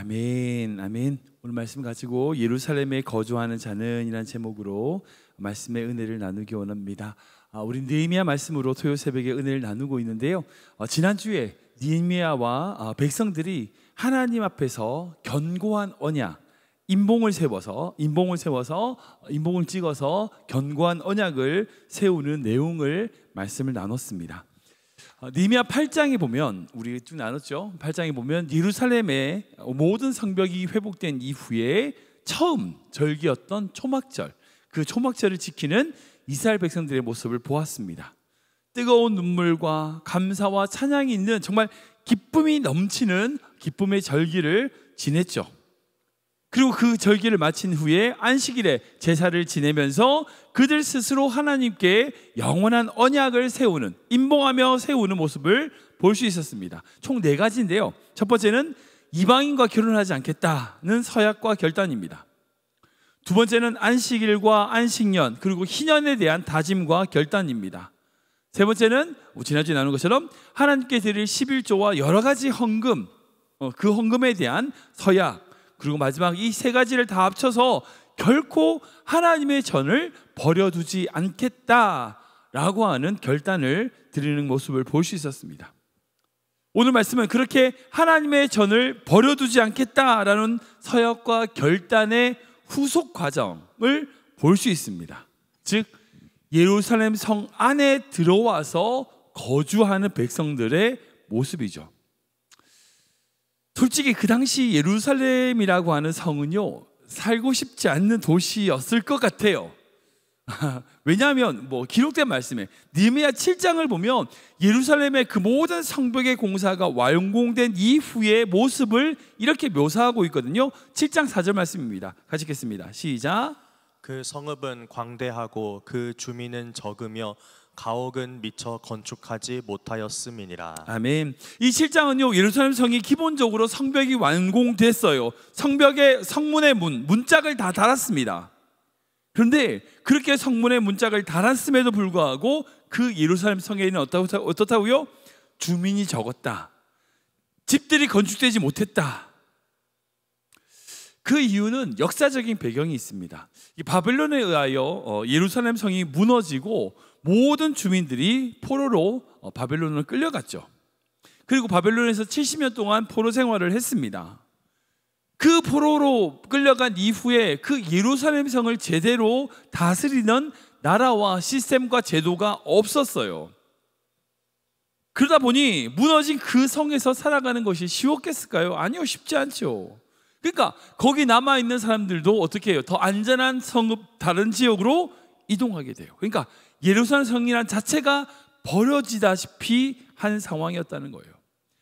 아멘, 아멘. 오늘 말씀 가지고 예루살렘에 거주하는 자는 이란 제목으로 말씀의 은혜를 나누기 원합니다. 우리 느헤미야 말씀으로 토요 새벽에 은혜를 나누고 있는데요. 지난주에 느헤미야와 백성들이 하나님 앞에서 견고한 언약, 인봉을 찍어서 견고한 언약을 세우는 내용을 말씀을 나눴습니다. 느헤미야 8장에 보면, 우리 쭉 나눴죠. 8장에 보면 예루살렘의 모든 성벽이 회복된 이후에 처음 절기였던 초막절, 그 초막절을 지키는 이스라엘 백성들의 모습을 보았습니다. 뜨거운 눈물과 감사와 찬양이 있는 정말 기쁨이 넘치는 기쁨의 절기를 지냈죠. 그리고 그 절기를 마친 후에 안식일에 제사를 지내면서 그들 스스로 하나님께 영원한 언약을 세우는, 인봉하며 세우는 모습을 볼 수 있었습니다. 총 4가지인데요. 첫 번째는 이방인과 결혼하지 않겠다는 서약과 결단입니다. 두 번째는 안식일과 안식년, 그리고 희년에 대한 다짐과 결단입니다. 세 번째는 지난주에 나눈 것처럼 하나님께 드릴 11조와 여러 가지 헌금, 그 헌금에 대한 서약, 그리고 마지막 이 3가지를 다 합쳐서 결코 하나님의 전을 버려두지 않겠다라고 하는 결단을 드리는 모습을 볼 수 있었습니다. 오늘 말씀은 그렇게 하나님의 전을 버려두지 않겠다라는 서약과 결단의 후속 과정을 볼 수 있습니다. 즉 예루살렘 성 안에 들어와서 거주하는 백성들의 모습이죠. 솔직히 그 당시 예루살렘이라고 하는 성은요, 살고 싶지 않는 도시였을 것 같아요. 왜냐하면 기록된 말씀에 느헤미야 7장을 보면 예루살렘의 그 모든 성벽의 공사가 완공된 이후의 모습을 이렇게 묘사하고 있거든요. 7장 4절 말씀입니다. 같이 읽겠습니다. 시작. 그 성읍은 광대하고 그 주민은 적으며 가옥은 미처 건축하지 못하였음이니라. 아멘. 이 7장은요, 예루살렘 성이 기본적으로 성벽이 완공됐어요. 성벽에 성문의 문짝을 다 달았습니다. 그런데 그렇게 성문의 문짝을 달았음에도 불구하고 그 예루살렘 성에는 어떻다고요? 주민이 적었다. 집들이 건축되지 못했다. 그 이유는 역사적인 배경이 있습니다. 이 바벨론에 의하여 예루살렘 성이 무너지고 모든 주민들이 포로로 바벨론으로 끌려갔죠. 그리고 바벨론에서 70년 동안 포로 생활을 했습니다. 그 포로로 끌려간 이후에 그 예루살렘 성을 제대로 다스리는 나라와 시스템과 제도가 없었어요. 그러다 보니 무너진 그 성에서 살아가는 것이 쉬웠겠을까요? 아니요, 쉽지 않죠. 그러니까 거기 남아있는 사람들도 어떻게 해요? 더 안전한 성읍 다른 지역으로 이동하게 돼요. 그러니까 예루살렘 성이란 자체가 버려지다시피 한 상황이었다는 거예요.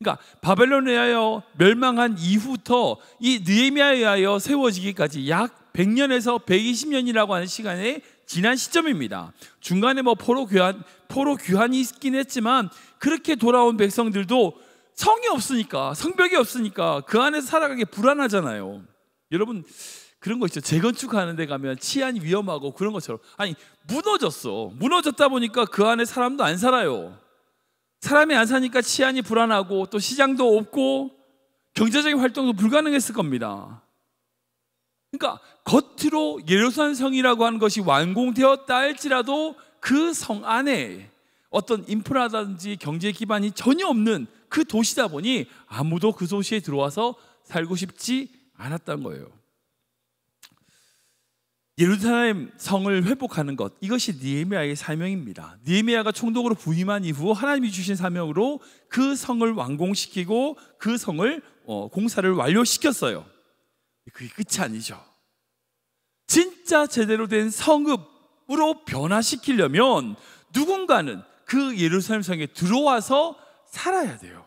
그러니까 바벨론에 의하여 멸망한 이후부터 이 느헤미야에 의하여 세워지기까지 약 100년에서 120년이라고 하는 시간에 지난 시점입니다. 중간에 포로 귀환이 있긴 했지만 그렇게 돌아온 백성들도 성이 없으니까, 성벽이 없으니까 그 안에서 살아가기 불안하잖아요. 여러분 그런 거 있죠. 재건축하는 데 가면 치안이 위험하고 그런 것처럼. 아니, 무너졌다 보니까 그 안에 사람도 안 살아요. 사람이 안 사니까 치안이 불안하고 또 시장도 없고 경제적인 활동도 불가능했을 겁니다. 그러니까 겉으로 예루살렘 성이라고 하는 것이 완공되었다 할지라도 그 성 안에 어떤 인프라든지 경제 기반이 전혀 없는 그 도시다 보니 아무도 그 도시에 들어와서 살고 싶지 않았던 거예요. 예루살렘 성을 회복하는 것, 이것이 느헤미야의 사명입니다. 느헤미야가 총독으로 부임한 이후 하나님이 주신 사명으로 그 성을 완공시키고 그 성을 공사를 완료시켰어요. 그게 끝이 아니죠. 진짜 제대로 된 성읍으로 변화시키려면 누군가는 그 예루살렘 성에 들어와서 살아야 돼요.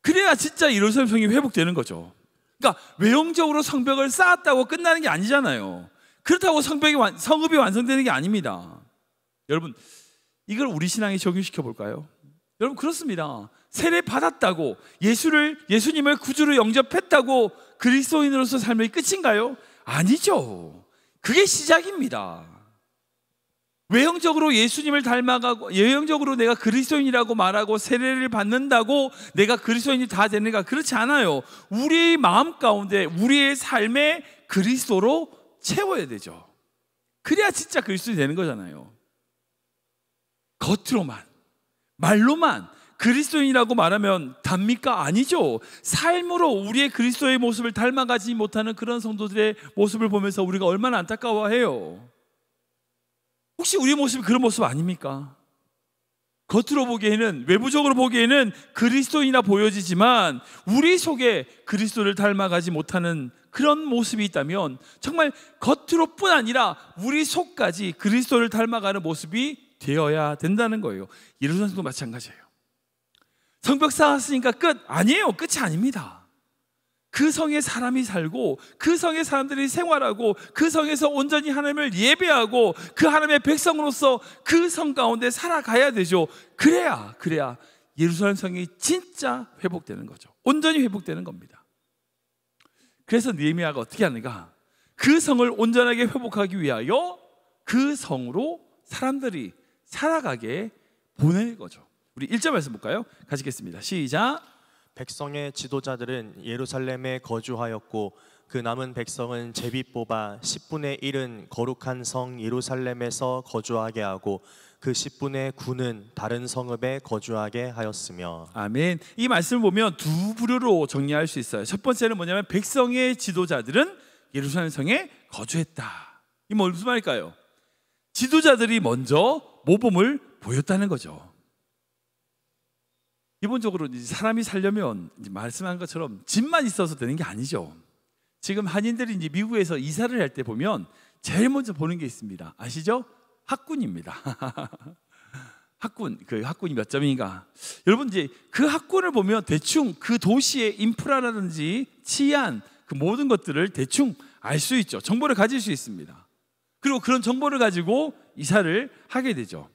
그래야 진짜 예루살렘 성이 회복되는 거죠. 그러니까 외형적으로 성벽을 쌓았다고 끝나는 게 아니잖아요. 그렇다고 성읍이 완성되는 게 아닙니다. 여러분, 이걸 우리 신앙에 적용시켜 볼까요? 여러분, 그렇습니다. 세례 받았다고 예수님을 구주로 영접했다고 그리스도인으로서 삶의 끝인가요? 아니죠. 그게 시작입니다. 외형적으로 예수님을 닮아가고 외형적으로 내가 그리스도인이라고 말하고 세례를 받는다고 내가 그리스도인이 다 되는가? 그렇지 않아요. 우리의 마음 가운데 우리의 삶에 그리스도로 채워야 되죠. 그래야 진짜 그리스도인이 되는 거잖아요. 겉으로만 말로만 그리스도인이라고 말하면 답니까? 아니죠. 삶으로 우리의 그리스도의 모습을 닮아가지 못하는 그런 성도들의 모습을 보면서 우리가 얼마나 안타까워해요. 혹시 우리의 모습이 그런 모습 아닙니까? 겉으로 보기에는, 외부적으로 보기에는 그리스도인이나 보여지지만 우리 속에 그리스도를 닮아가지 못하는 그런 모습이 있다면 정말 겉으로뿐 아니라 우리 속까지 그리스도를 닮아가는 모습이 되어야 된다는 거예요. 예루살렘도 마찬가지예요. 성벽 쌓았으니까 끝? 아니에요. 끝이 아닙니다. 그 성에 사람이 살고 그 성에 사람들이 생활하고 그 성에서 온전히 하나님을 예배하고 그 하나님의 백성으로서 그 성 가운데 살아가야 되죠. 그래야 예루살렘 성이 진짜 회복되는 거죠. 온전히 회복되는 겁니다. 그래서 느헤미야가 어떻게 하는가? 그 성을 온전하게 회복하기 위하여 그 성으로 사람들이 살아가게 보낼 거죠. 우리 1절 말씀 볼까요? 같이 읽겠습니다. 시작. 백성의 지도자들은 예루살렘에 거주하였고 그 남은 백성은 제비 뽑아 10분의 1은 거룩한 성 예루살렘에서 거주하게 하고 그 10분의 9는 다른 성읍에 거주하게 하였으며. 아멘. 이 말씀을 보면 두 부류로 정리할 수 있어요. 첫 번째는 뭐냐면 백성의 지도자들은 예루살렘 성에 거주했다. 이 무슨 말일까요? 지도자들이 먼저 모범을 보였다는 거죠. 기본적으로 사람이 살려면 말씀한 것처럼 집만 있어서 되는 게 아니죠. 지금 한인들이 이제 미국에서 이사를 할 때 보면 제일 먼저 보는 게 있습니다. 아시죠? 학군입니다. 학군, 그 학군이 몇 점인가? 여러분 이제 그 학군을 보면 대충 그 도시의 인프라라든지 치안, 그 모든 것들을 대충 알 수 있죠. 정보를 가질 수 있습니다. 그리고 그런 정보를 가지고 이사를 하게 되죠.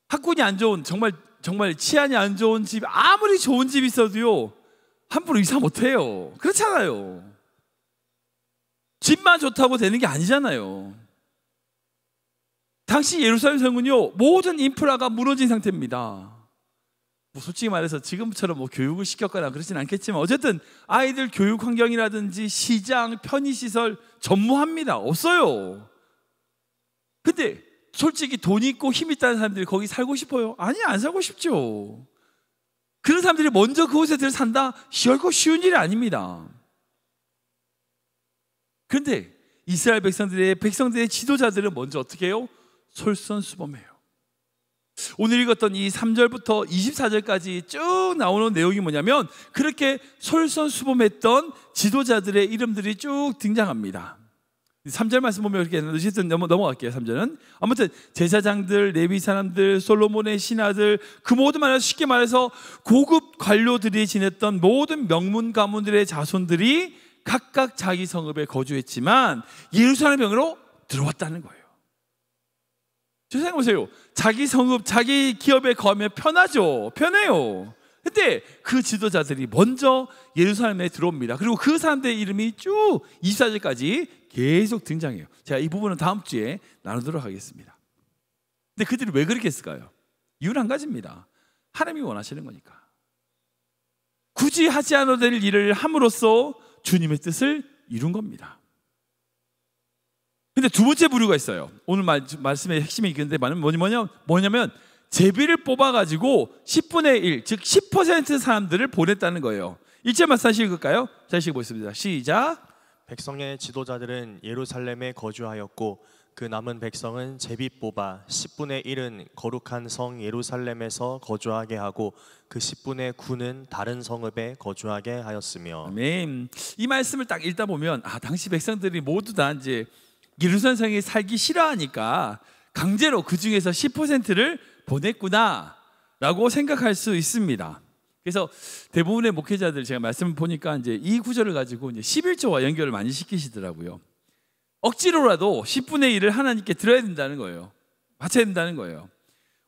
학군이 안 좋은 정말 치안이 안 좋은 집, 아무리 좋은 집이 있어도요 함부로 이사 못해요. 그렇잖아요. 집만 좋다고 되는 게 아니잖아요. 당시 예루살렘 성은요 모든 인프라가 무너진 상태입니다. 뭐 솔직히 말해서 지금처럼 뭐 교육을 시켰거나 그러진 않겠지만 어쨌든 아이들 교육 환경이라든지 시장, 편의시설 전무합니다. 없어요. 근데 솔직히 돈 있고 힘 있다는 사람들이 거기 살고 싶어요? 아니, 안 살고 싶죠. 그런 사람들이 먼저 그곳에 들어 산다? 결코 쉬운 일이 아닙니다. 그런데 이스라엘 백성들의 지도자들은 먼저 어떻게 해요? 솔선수범해요. 오늘 읽었던 이 3절부터 24절까지 쭉 나오는 내용이 뭐냐면 그렇게 솔선수범했던 지도자들의 이름들이 쭉 등장합니다. 3절 말씀 보면 이렇게 넘어갈게요. 3절은 아무튼 제사장들, 레위 사람들, 솔로몬의 신하들, 그 모든 말해서 쉽게 말해서 고급 관료들이 지냈던 모든 명문 가문들의 자손들이 각각 자기 성읍에 거주했지만 예루살렘 병으로 들어왔다는 거예요. 생각해 보세요. 자기 성읍, 자기 기업에 거하면 편하죠. 편해요. 근데 그 지도자들이 먼저 예루살렘에 들어옵니다. 그리고 그 사람들의 이름이 쭉 24절까지 계속 등장해요. 제가 이 부분은 다음 주에 나누도록 하겠습니다. 근데 그들이 왜 그렇게 했을까요? 이유는 한 가지입니다. 하나님이 원하시는 거니까. 굳이 하지 않아도 될 일을 함으로써 주님의 뜻을 이룬 겁니다. 근데 두 번째 부류가 있어요. 오늘 말씀의 핵심이 있는데 뭐냐면 제비를 뽑아가지고 10분의 1, 즉 10% 사람들을 보냈다는 거예요. 1절 말씀 다시 읽을까요? 다시 읽어보겠습니다. 시작. 백성의 지도자들은 예루살렘에 거주하였고 그 남은 백성은 제비 뽑아 10분의 1은 거룩한 성 예루살렘에서 거주하게 하고 그 10분의 9는 다른 성읍에 거주하게 하였으며. 아멘. 이 말씀을 딱 읽다 보면 당시 백성들이 모두 다 이제 예루살렘 성에 살기 싫어하니까 강제로 그 중에서 10%를 보냈구나 라고 생각할 수 있습니다. 그래서 대부분의 목회자들 제가 말씀을 보니까 이제 이 구절을 가지고 이제 11조와 연결을 많이 시키시더라고요. 억지로라도 10분의 1을 하나님께 드려야 된다는 거예요. 바쳐야 된다는 거예요.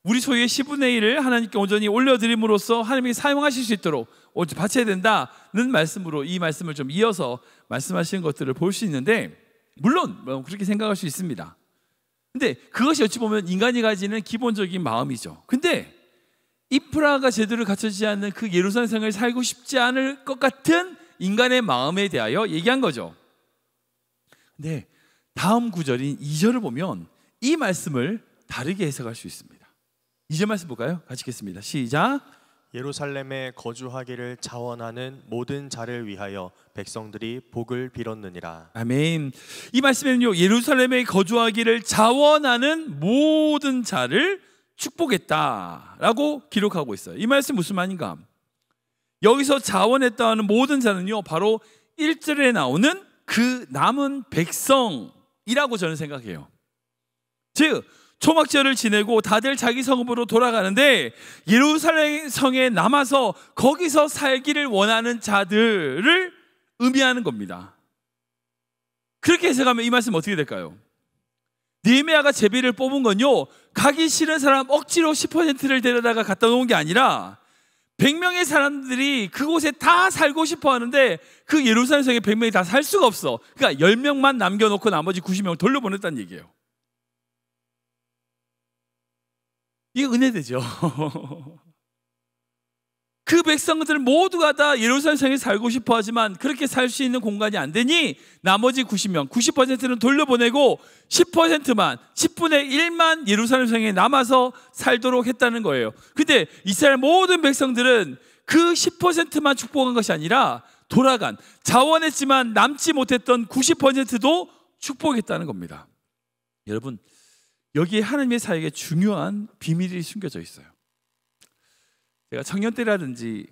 우리 소유의 10분의 1을 하나님께 온전히 올려드림으로써 하나님이 사용하실 수 있도록 바쳐야 된다는 말씀으로 이 말씀을 좀 이어서 말씀하시는 것들을 볼 수 있는데 물론 그렇게 생각할 수 있습니다. 근데 그것이 어찌 보면 인간이 가지는 기본적인 마음이죠. 근데 인프라가 제대로 갖춰지지 않는 그 예루살렘 성을 살고 싶지 않을 것 같은 인간의 마음에 대하여 얘기한 거죠. 근데 다음 구절인 2절을 보면 이 말씀을 다르게 해석할 수 있습니다. 2절 말씀 볼까요? 같이 읽겠습니다. 시작. 예루살렘에 거주하기를 자원하는 모든 자를 위하여 백성들이 복을 빌었느니라. 아멘. 이 말씀에는요, 예루살렘에 거주하기를 자원하는 모든 자를 축복했다라고 기록하고 있어요. 이 말씀 무슨 말인가? 여기서 자원했다는 모든 자는요, 바로 1절에 나오는 그 남은 백성이라고 저는 생각해요. 즉 초막절을 지내고 다들 자기 성읍으로 돌아가는데 예루살렘 성에 남아서 거기서 살기를 원하는 자들을 의미하는 겁니다. 그렇게 해석하면 이 말씀 어떻게 될까요? 느헤미야가 제비를 뽑은 건요, 가기 싫은 사람 억지로 10%를 데려다가 갖다 놓은 게 아니라 100명의 사람들이 그곳에 다 살고 싶어 하는데 그 예루살렘 성에 100명이 다 살 수가 없어. 그러니까 10명만 남겨놓고 나머지 90명을 돌려보냈다는 얘기예요. 이게 은혜되죠. 그 백성들 모두가 다 예루살렘 성에 살고 싶어 하지만 그렇게 살 수 있는 공간이 안 되니 나머지 90명, 90%는 돌려보내고 10%만, 10분의 1만 예루살렘 성에 남아서 살도록 했다는 거예요. 근데 이스라엘 모든 백성들은 그 10%만 축복한 것이 아니라 돌아간, 자원했지만 남지 못했던 90%도 축복했다는 겁니다. 여러분, 여기에 하나님의 사역에 중요한 비밀이 숨겨져 있어요. 제가 청년 때라든지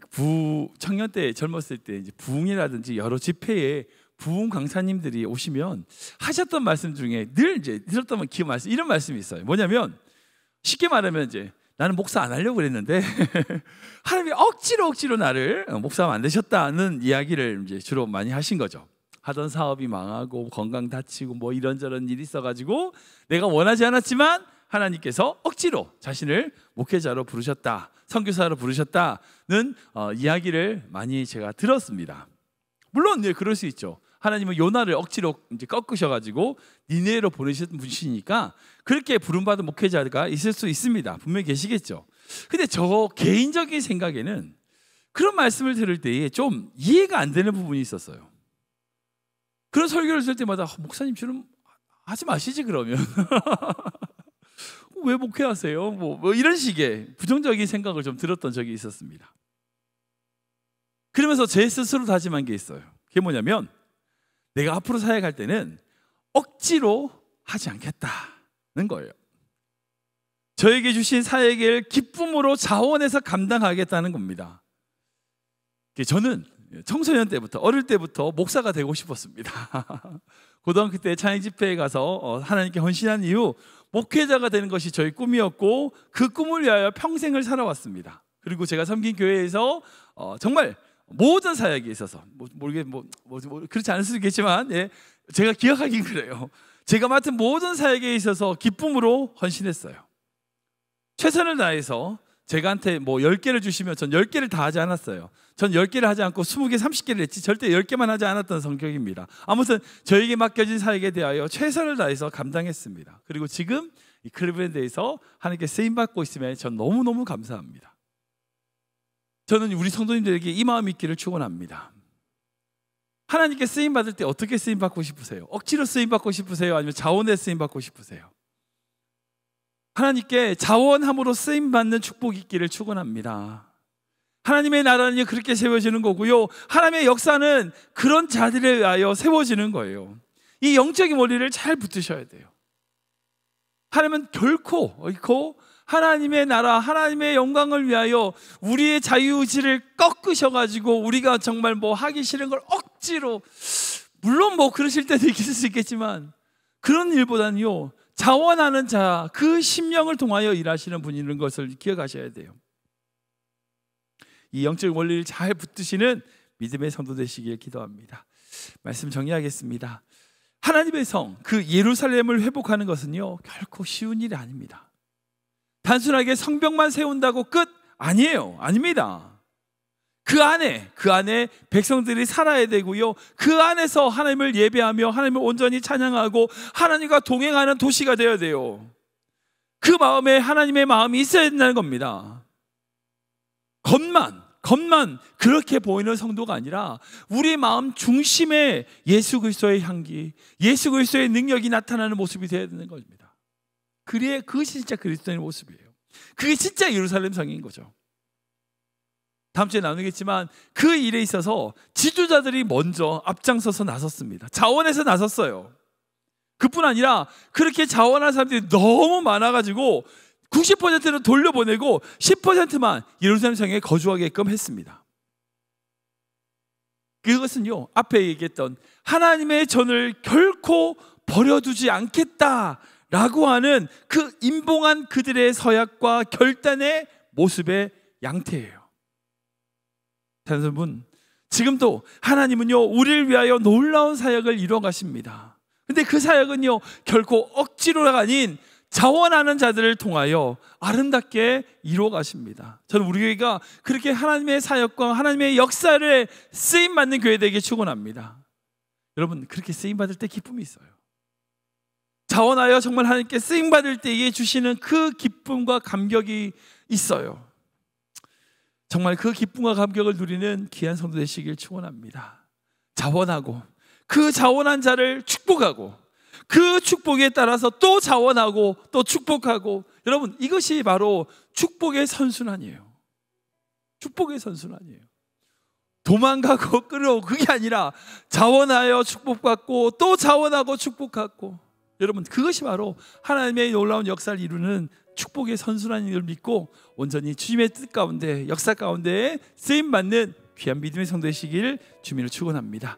청년 때 젊었을 때 이제 부흥이라든지 여러 집회에 부흥 강사님들이 오시면 하셨던 말씀 중에 늘 이제 들었던 기억 말씀, 이런 말씀이 있어요. 뭐냐면 쉽게 말하면 이제 나는 목사 안 하려고 그랬는데 하나님이 억지로 나를 목사 만드셨다는 이야기를 이제 주로 많이 하신 거죠. 하던 사업이 망하고 건강 다치고 뭐 이런저런 일이 있어가지고 내가 원하지 않았지만 하나님께서 억지로 자신을 목회자로 부르셨다, 선교사로 부르셨다는 이야기를 많이 제가 들었습니다. 물론 네, 그럴 수 있죠. 하나님은 요나를 억지로 이제 꺾으셔가지고 니네로 보내신 분이시니까 그렇게 부름받은 목회자가 있을 수 있습니다. 분명히 계시겠죠. 근데 저 개인적인 생각에는 그런 말씀을 들을 때에 좀 이해가 안 되는 부분이 있었어요. 그런 설교를 들을 때마다 목사님 좀 하지 마시지 그러면 왜 목회하세요? 뭐 이런 식의 부정적인 생각을 좀 들었던 적이 있었습니다. 그러면서 제 스스로 다짐한 게 있어요. 그게 뭐냐면 내가 앞으로 사역할 때는 억지로 하지 않겠다는 거예요. 저에게 주신 사역을 기쁨으로 자원해서 감당하겠다는 겁니다. 저는 청소년 때부터, 어릴 때부터 목사가 되고 싶었습니다. 고등학교 때 찬양 집회에 가서 하나님께 헌신한 이후 목회자가 되는 것이 저의 꿈이었고 그 꿈을 위하여 평생을 살아왔습니다. 그리고 제가 섬긴 교회에서 정말 모든 사역에 있어서 그렇지 않을 수도 있겠지만 제가 기억하긴 그래요. 제가 맡은 모든 사역에 있어서 기쁨으로 헌신했어요. 최선을 다해서 제가한테 10개를 주시면 전 10개를 다 하지 않았어요. 전 10개를 하지 않고 20개, 30개를 했지 절대 10개만 하지 않았던 성격입니다. 아무튼 저에게 맡겨진 사역에 대하여 최선을 다해서 감당했습니다. 그리고 지금 이 클리브랜드에서 하나님께 쓰임받고 있으면 전 너무너무 감사합니다. 저는 우리 성도님들에게 이 마음이 있기를 축원합니다. 하나님께 쓰임받을 때 어떻게 쓰임받고 싶으세요? 억지로 쓰임받고 싶으세요? 아니면 자원에 쓰임받고 싶으세요? 하나님께 자원함으로 쓰임받는 축복이 있기를 축원합니다. 하나님의 나라는 그렇게 세워지는 거고요, 하나님의 역사는 그런 자들에 의하여 세워지는 거예요. 이 영적인 원리를 잘 붙드셔야 돼요. 하나님은 결코 하나님의 나라, 하나님의 영광을 위하여 우리의 자유의지를 꺾으셔가지고 우리가 정말 하기 싫은 걸 억지로, 물론 그러실 때도 있을 수 있겠지만 그런 일보다는요, 자원하는 자, 그 심령을 통하여 일하시는 분이라는 것을 기억하셔야 돼요. 이 영적 원리를 잘 붙드시는 믿음의 성도 되시길 기도합니다. 말씀 정리하겠습니다. 하나님의 성, 그 예루살렘을 회복하는 것은요, 결코 쉬운 일이 아닙니다. 단순하게 성벽만 세운다고 끝? 아니에요. 아닙니다. 그 안에 백성들이 살아야 되고요. 그 안에서 하나님을 예배하며 하나님을 온전히 찬양하고 하나님과 동행하는 도시가 되어야 돼요. 그 마음에 하나님의 마음이 있어야 된다는 겁니다. 겉만 그렇게 보이는 성도가 아니라 우리 마음 중심에 예수 그리스도의 향기, 예수 그리스도의 능력이 나타나는 모습이 되어야 되는 겁니다. 그것이 진짜 그리스도의 모습이에요. 그게 진짜 예루살렘 성인 거죠. 다음 주에 나누겠지만 그 일에 있어서 지도자들이 먼저 앞장서서 나섰습니다. 자원해서 나섰어요. 그뿐 아니라 그렇게 자원한 사람들이 너무 많아가지고 90%는 돌려보내고 10%만 예루살렘 성에 거주하게끔 했습니다. 그것은요, 앞에 얘기했던 하나님의 전을 결코 버려두지 않겠다라고 하는 그 임봉한 그들의 서약과 결단의 모습의 양태예요. 여러분, 지금도 하나님은요, 우리를 위하여 놀라운 사역을 이루어 가십니다. 근데 그 사역은요, 결코 억지로가 아닌 자원하는 자들을 통하여 아름답게 이루어 가십니다. 저는 우리 교회가 그렇게 하나님의 사역과 하나님의 역사를 쓰임받는 교회 되게 축원합니다. 여러분, 그렇게 쓰임받을 때 기쁨이 있어요. 자원하여 정말 하나님께 쓰임받을 때에 주시는 그 기쁨과 감격이 있어요. 정말 그 기쁨과 감격을 누리는 귀한 성도 되시길 축원합니다. 자원하고 그 자원한 자를 축복하고 그 축복에 따라서 또 자원하고 또 축복하고, 여러분, 이것이 바로 축복의 선순환이에요. 축복의 선순환이에요. 도망가고 끌어오고 그게 아니라 자원하여 축복받고 또 자원하고 축복하고, 여러분, 그것이 바로 하나님의 놀라운 역사를 이루는 축복의 선순환인 걸 믿고 온전히 주님의 뜻 가운데, 역사 가운데 쓰임받는 귀한 믿음의 성도 되시길 주님을 축원합니다.